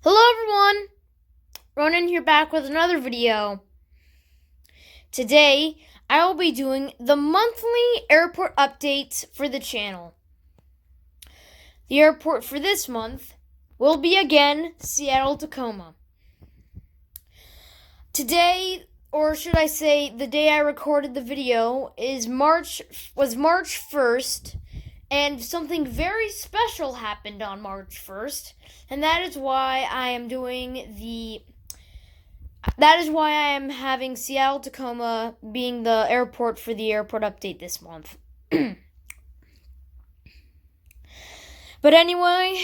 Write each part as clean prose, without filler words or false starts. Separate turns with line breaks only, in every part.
Hello everyone, Ronan here back with another video. Today, I will be doing the monthly airport updates for the channel. The airport for this month will be again Seattle-Tacoma. Today, or should I say the day I recorded the video, was March 1st, and something very special happened on March 1st, and that is why I am having Seattle-Tacoma being the airport for the airport update this month. But anyway,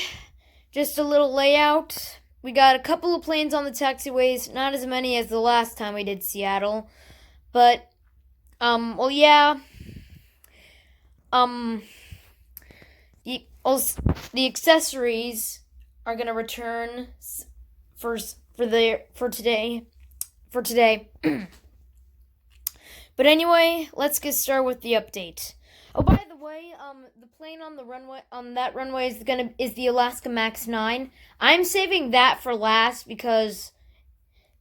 just a little layout. We got a couple of planes on the taxiways, not as many as the last time we did Seattle. But, the accessories are gonna return for today. But anyway, let's get started with the update. Oh, by the way, the plane on that runway is the Alaska Max 9. I'm saving that for last because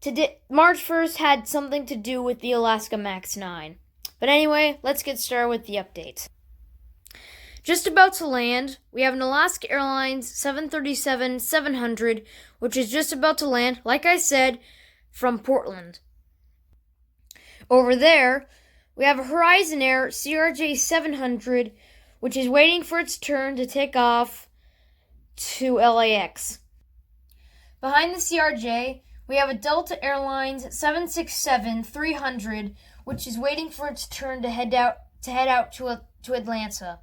today March 1st had something to do with the Alaska Max 9. But anyway, let's get started with the update. Just about to land, we have an Alaska Airlines 737-700, which is just about to land, like I said, from Portland. Over there, we have a Horizon Air CRJ-700, which is waiting for its turn to take off to LAX. Behind the CRJ, we have a Delta Airlines 767-300, which is waiting for its turn to head out to Atlanta.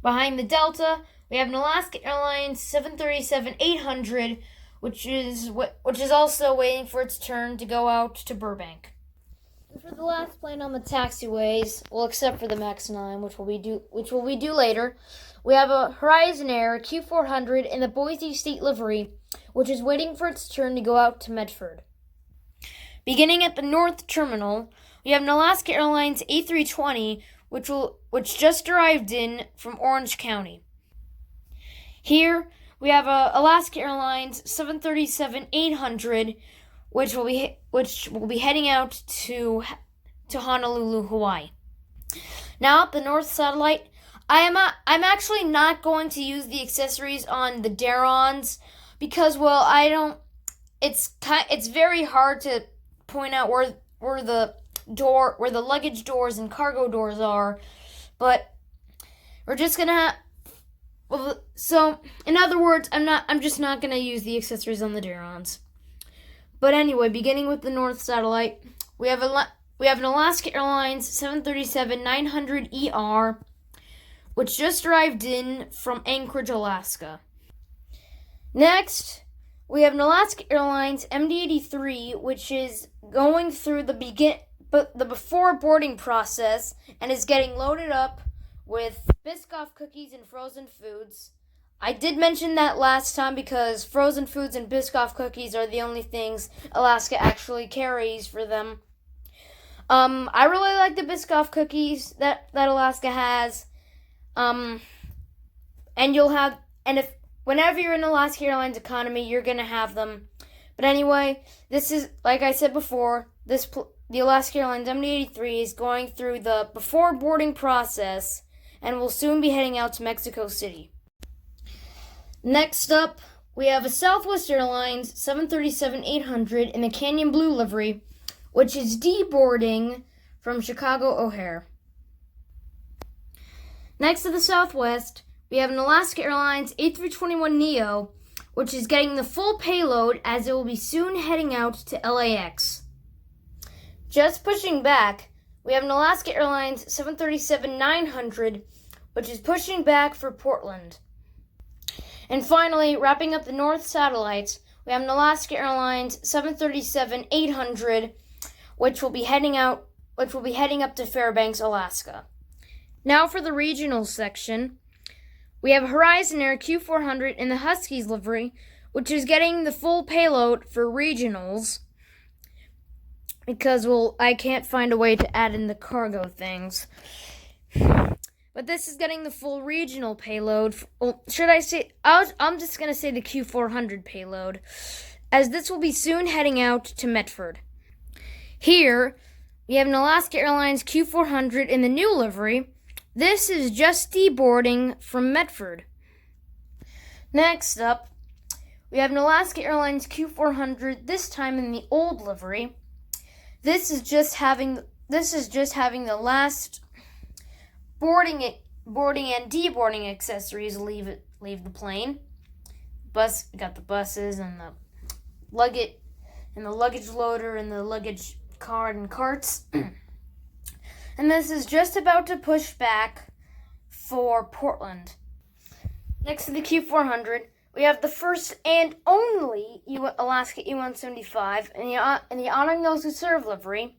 Behind the Delta, we have an Alaska Airlines 737-800, which is also waiting for its turn to go out to Burbank. And for the last plane on the taxiways, well, except for the Max 9, which will we do later, we have a Horizon Air Q400 in the Boise State livery, which is waiting for its turn to go out to Medford. Beginning at the North Terminal, we have an Alaska Airlines A320, which just arrived in from Orange County. Here, we have a Alaska Airlines 737-800, which will be heading out to Honolulu, Hawaii. Now, at the North Satellite, I'm actually not going to use the accessories on the Darons because, well, it's very hard to point out where the luggage doors and cargo doors are, but we're just gonna so in other words, I'm just not gonna use the accessories on the Darons. But anyway, beginning with the North Satellite, we have an Alaska Airlines 737-900ER, which just arrived in from Anchorage, Alaska. Next, we have an Alaska Airlines MD-83, which is going through the before boarding process and is getting loaded up with Biscoff cookies and frozen foods. I did mention that last time because frozen foods and Biscoff cookies are the only things Alaska actually carries for them. I really like the Biscoff cookies that Alaska has. Whenever you're in Alaska Airlines economy, you're gonna have them. But anyway, this is, like I said before, the Alaska Airlines MD-83 is going through the before boarding process and will soon be heading out to Mexico City. Next up, we have a Southwest Airlines 737-800 in the Canyon Blue livery, which is deboarding from Chicago O'Hare. Next to the Southwest, we have an Alaska Airlines A321neo, which is getting the full payload as it will be soon heading out to LAX. Just pushing back, we have an Alaska Airlines 737-900, which is pushing back for Portland. And finally, wrapping up the North Satellites, we have an Alaska Airlines 737-800, which will be heading up to Fairbanks, Alaska. Now for the regional section, we have Horizon Air Q400 in the Huskies livery, which is getting the full payload for regionals because, well, I can't find a way to add in the cargo things. But but this is getting the full regional payload. Should I say? I'm just gonna say the Q400 payload, as this will be soon heading out to Medford. Here, we have an Alaska Airlines Q400 in the new livery. This is just deboarding from Medford. Next up, we have an Alaska Airlines Q400, this time in the old livery. This is just having the last boarding and deboarding accessories leave the plane. We got the buses and the luggage loader and the luggage cart and carts. And this is just about to push back for Portland. Next to the Q400, we have the first and only Alaska E-175 in the Honoring Those Who Serve livery.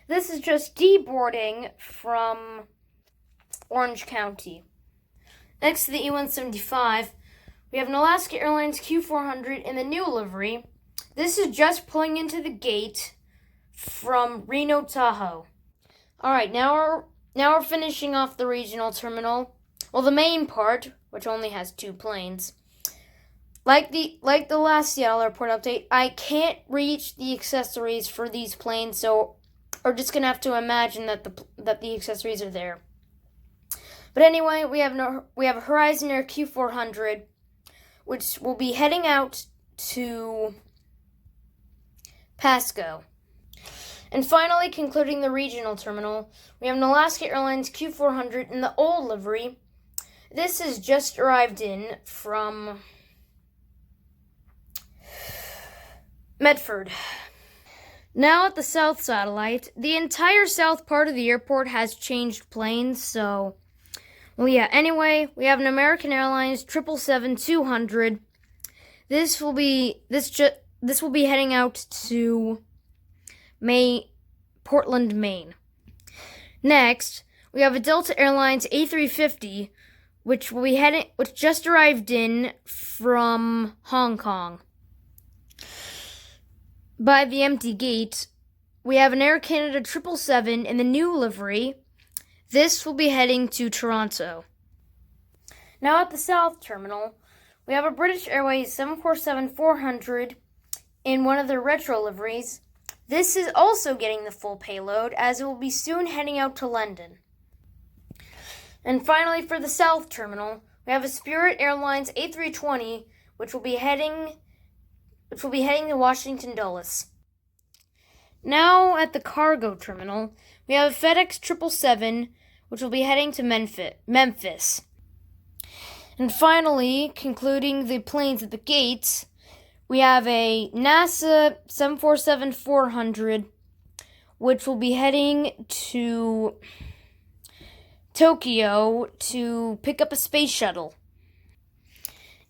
This is just deboarding from Orange County. Next to the E-175, we have an Alaska Airlines Q400 in the new livery. This is just pulling into the gate from Reno, Tahoe. Alright, now we're finishing off the regional terminal. Well, the main part, which only has 2 planes. Like the last Seattle airport update, I can't reach the accessories for these planes, so we're just gonna have to imagine that the accessories are there. But anyway, we have a Horizon Air Q400, which will be heading out to Pasco. And finally, concluding the regional terminal, we have an Alaska Airlines Q400 in the old livery. This has just arrived in from Medford. Now at the South Satellite, the entire south part of the airport has changed planes, so... Well, yeah, anyway, we have an American Airlines 777-200. This will be heading out to Portland, Maine. Next, we have a Delta Airlines A350, which just arrived in from Hong Kong. By the empty gate, we have an Air Canada 777 in the new livery. This will be heading to Toronto. Now at the South Terminal, we have a British Airways 747-400 in one of their retro liveries. This is also getting the full payload, as it will be soon heading out to London. And finally, for the South Terminal, we have a Spirit Airlines A320, which will be heading to Washington Dulles. Now at the Cargo Terminal, we have a FedEx 777, which will be heading to Memphis. And finally, concluding the planes at the gates, we have a NASA 747-400, which will be heading to Tokyo to pick up a space shuttle.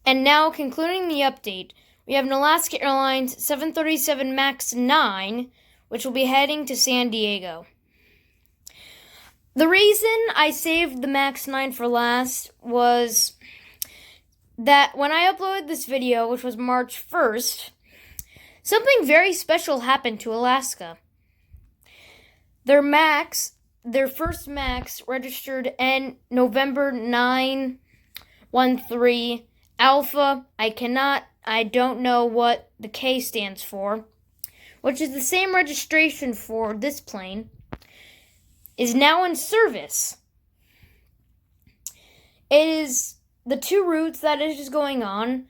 And now, concluding the update, we have an Alaska Airlines 737 MAX 9, which will be heading to San Diego. The reason I saved the MAX 9 for last was that when I uploaded this video, which was March 1st, something very special happened to Alaska. Their first MAX registered in November 913 Alpha. I don't know what the K stands for, which is the same registration for this plane, is now in service. It is the 2 routes that it is going on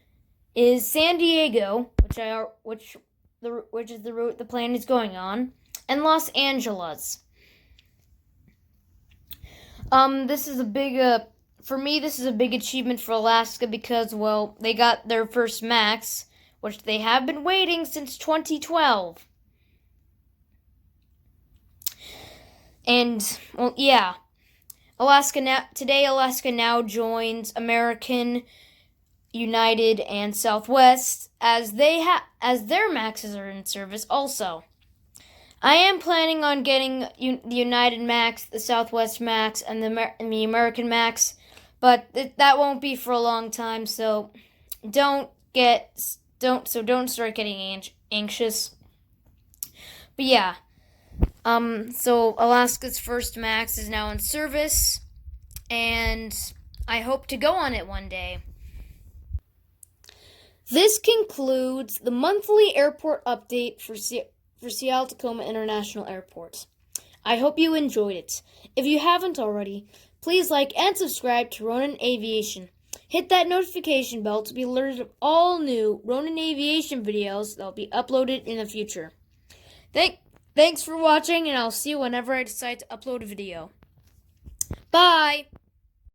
is San Diego, which is the route the plane is going on, and Los Angeles. This is a big for me. This is a big achievement for Alaska because, well, they got their first MAX, which they have been waiting since 2012. And, well, yeah. Alaska now joins American, United, and Southwest as their MAXs are in service also. I am planning on getting the United MAX, the Southwest MAX, and the American MAX, but that won't be for a long time. So don't start getting anxious. But yeah. So Alaska's first MAX is now in service, and I hope to go on it one day. This concludes the monthly airport update for Seattle-Tacoma International Airport. I hope you enjoyed it. If you haven't already, please like and subscribe to Ronin Aviation. Hit that notification bell to be alerted of all new Ronin Aviation videos that will be uploaded in the future. Thanks for watching, and I'll see you whenever I decide to upload a video. Bye!